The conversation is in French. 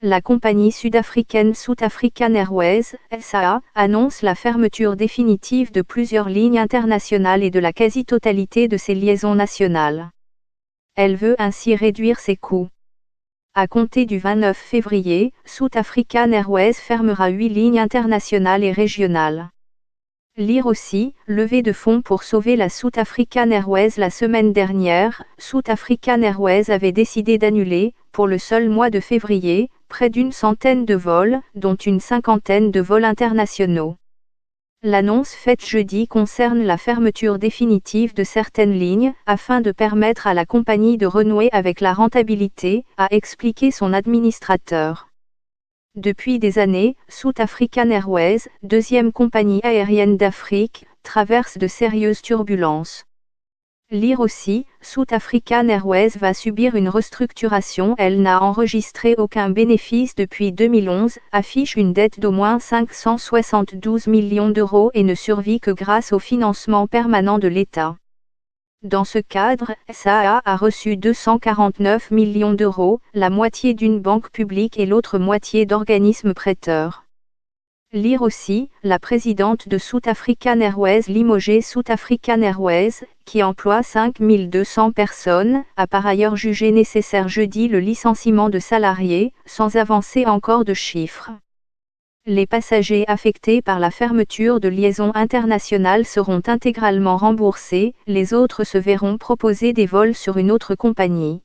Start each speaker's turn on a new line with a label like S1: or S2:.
S1: La compagnie sud-africaine South African Airways, SAA, annonce la fermeture définitive de plusieurs lignes internationales et de la quasi-totalité de ses liaisons nationales. Elle veut ainsi réduire ses coûts. À compter du 29 février, South African Airways fermera 8 lignes internationales et régionales. Lire aussi, levée de fonds pour sauver la South African Airways. La semaine dernière, South African Airways avait décidé d'annuler, pour le seul mois de février, près d'une centaine de vols, dont une cinquantaine de vols internationaux. L'annonce faite jeudi concerne la fermeture définitive de certaines lignes, afin de permettre à la compagnie de renouer avec la rentabilité, a expliqué son administrateur. Depuis des années, South African Airways, deuxième compagnie aérienne d'Afrique, traverse de sérieuses turbulences. Lire aussi, South African Airways va subir une restructuration. Elle n'a enregistré aucun bénéfice depuis 2011, affiche une dette d'au moins 572 millions d'euros et ne survit que grâce au financement permanent de l'État. Dans ce cadre, SAA a reçu 249 millions d'euros, la moitié d'une banque publique et l'autre moitié d'organismes prêteurs. Lire aussi, la présidente de South African Airways limogée. South African Airways, qui emploie 5200 personnes, a par ailleurs jugé nécessaire jeudi le licenciement de salariés, sans avancer encore de chiffres. Les passagers affectés par la fermeture de liaisons internationales seront intégralement remboursés, les autres se verront proposer des vols sur une autre compagnie.